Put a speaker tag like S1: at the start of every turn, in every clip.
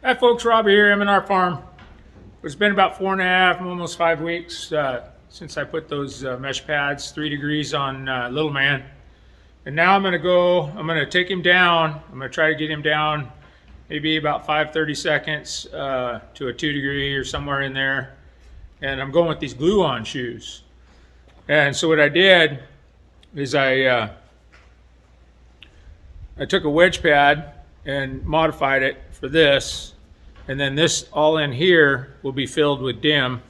S1: Hi folks, Robbie here, M&R Farm. It's been about 4.5, almost 5 weeks since I put those mesh pads, 3 degrees on little man. And now I'm gonna take him down. I'm gonna try to get him down maybe about 30 seconds to a 2 degree or somewhere in there. And I'm going with these glue-on shoes. And so what I did is I took a wedge pad and modified it for this. And then this all in here will be filled with DIM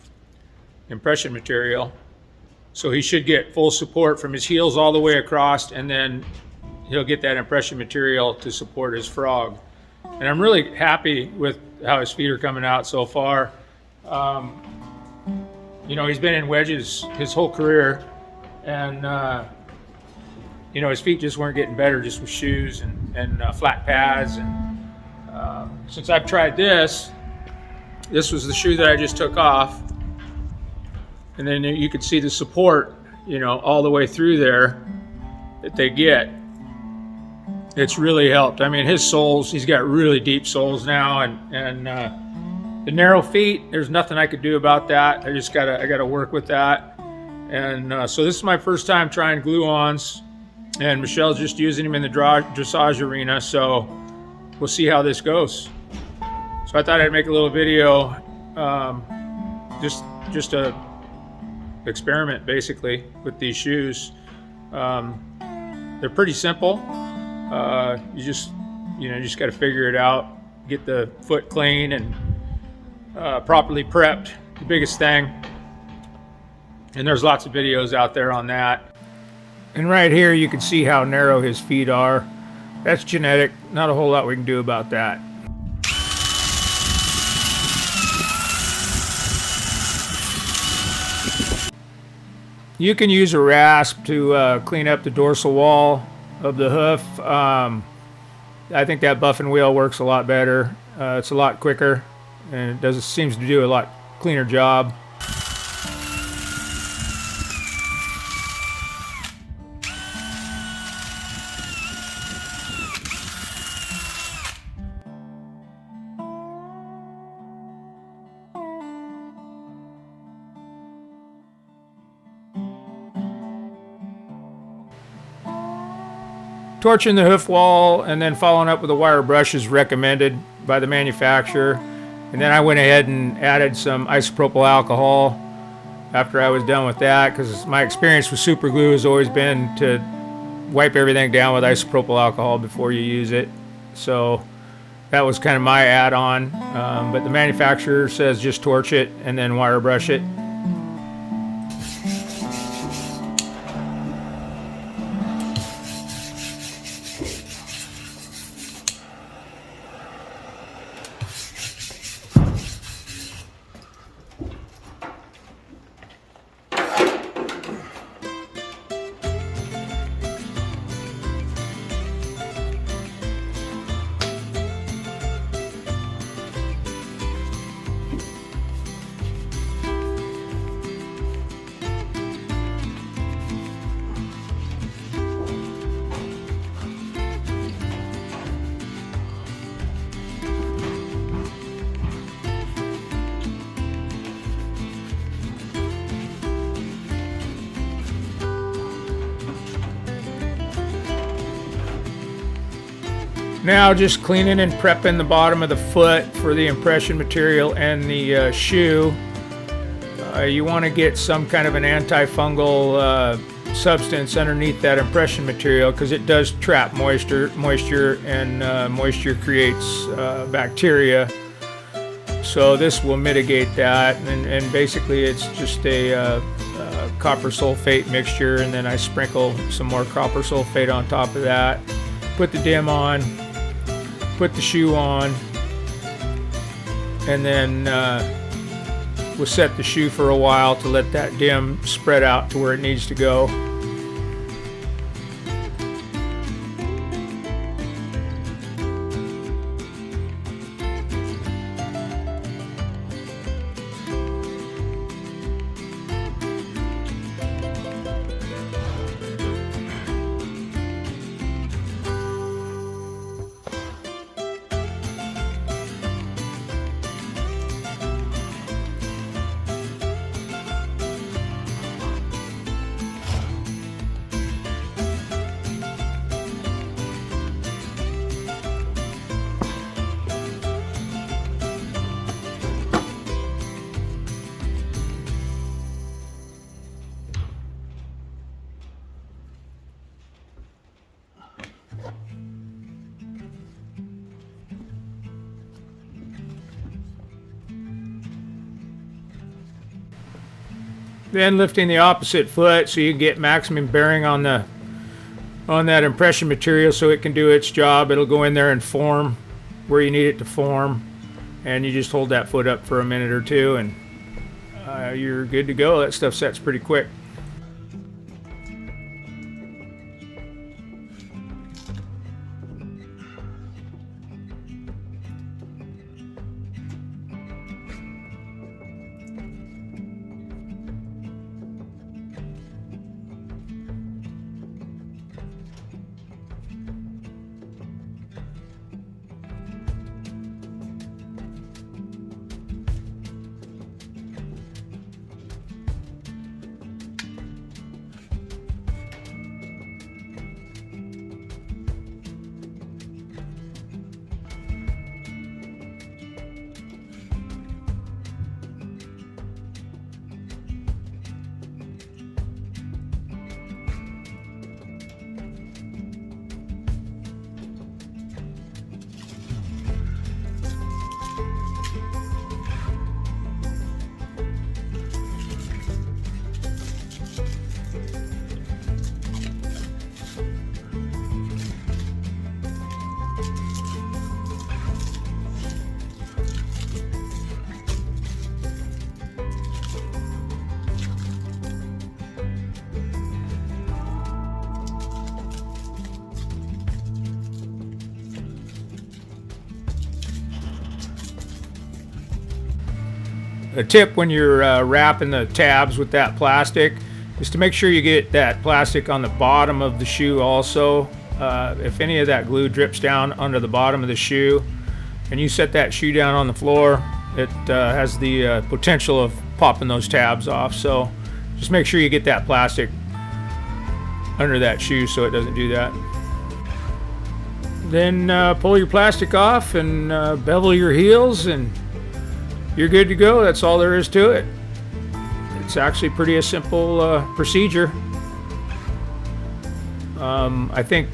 S1: impression material. So he should get full support from his heels all the way across, and then he'll get that impression material to support his frog. And I'm really happy with how his feet are coming out so far. You know, he's been in wedges his whole career, and you know, his feet just weren't getting better just with shoes and flat pads. And since I've tried this was the shoe that I just took off, and then you can see the support, you know, all the way through there that they get. It's really helped. I mean, his soles, he's got really deep soles now, and the narrow feet, there's nothing I could do about that. I gotta work with that. And so this is my first time trying glue-ons, and Michelle's just using them in the dressage arena, so we'll see how this goes. So I thought I'd make a little video, just a experiment basically with these shoes. They're pretty simple. You just got to figure it out, get the foot clean and properly prepped. The biggest thing. And there's lots of videos out there on that. And right here you can see how narrow his feet are. That's genetic. Not a whole lot we can do about that. You can use a rasp to clean up the dorsal wall of the hoof. I think that buffing wheel works a lot better. It's a lot quicker, and it seems to do a lot cleaner job. Torching the hoof wall and then following up with a wire brush is recommended by the manufacturer. And then I went ahead and added some isopropyl alcohol after I was done with that, because my experience with super glue has always been to wipe everything down with isopropyl alcohol before you use it. So that was kind of my add-on, but the manufacturer says just torch it and then wire brush it. Now just cleaning and prepping the bottom of the foot for the impression material and the shoe. You want to get some kind of an antifungal substance underneath that impression material, because it does trap moisture, and moisture creates bacteria. So this will mitigate that, and basically it's just a copper sulfate mixture, and then I sprinkle some more copper sulfate on top of that. Put the DIM on. Put the shoe on, and then we'll set the shoe for a while to let that DIM spread out to where it needs to go. Then lifting the opposite foot so you can get maximum bearing on that impression material so it can do its job. It'll go in there and form where you need it to form, and you just hold that foot up for a minute or two and you're good to go. That stuff sets pretty quick. A tip when you're wrapping the tabs with that plastic is to make sure you get that plastic on the bottom of the shoe also. If any of that glue drips down under the bottom of the shoe and you set that shoe down on the floor, it has the potential of popping those tabs off. So just make sure you get that plastic under that shoe so it doesn't do that. Then pull your plastic off and bevel your heels and you're good to go. That's all there is to it. It's actually pretty a simple procedure. I think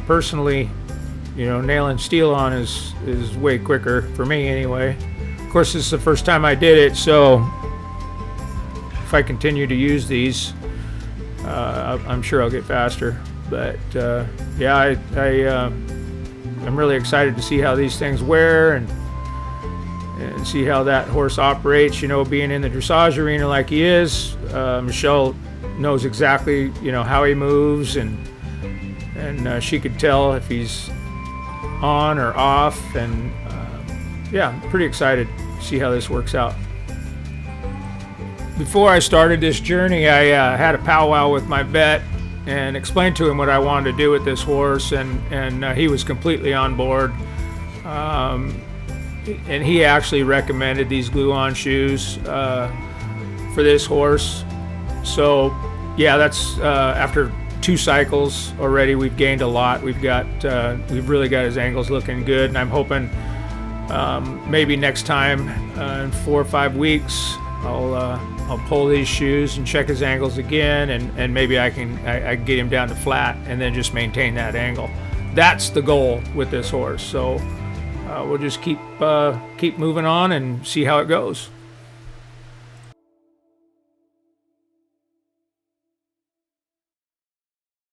S1: personally, nailing steel on is way quicker for me anyway. Of course, this is the first time I did it, so if I continue to use these, I'm sure I'll get faster. But yeah, I'm really excited to see how these things wear and see how that horse operates. Being in the dressage arena like he is, Michelle knows exactly how he moves, and she could tell if he's on or off, and yeah, I'm pretty excited to see how this works out. Before I started this journey, I had a powwow with my vet and explained to him what I wanted to do with this horse, and he was completely on board. And he actually recommended these glue-on shoes for this horse. So yeah, that's after 2 cycles already, we've gained a lot. We've really got his ankles looking good, and I'm hoping maybe next time in 4 or 5 weeks I'll pull these shoes and check his angles again, and maybe I can get him down to flat and then just maintain that angle. That's the goal with this horse. So we'll just keep moving on and see how it goes.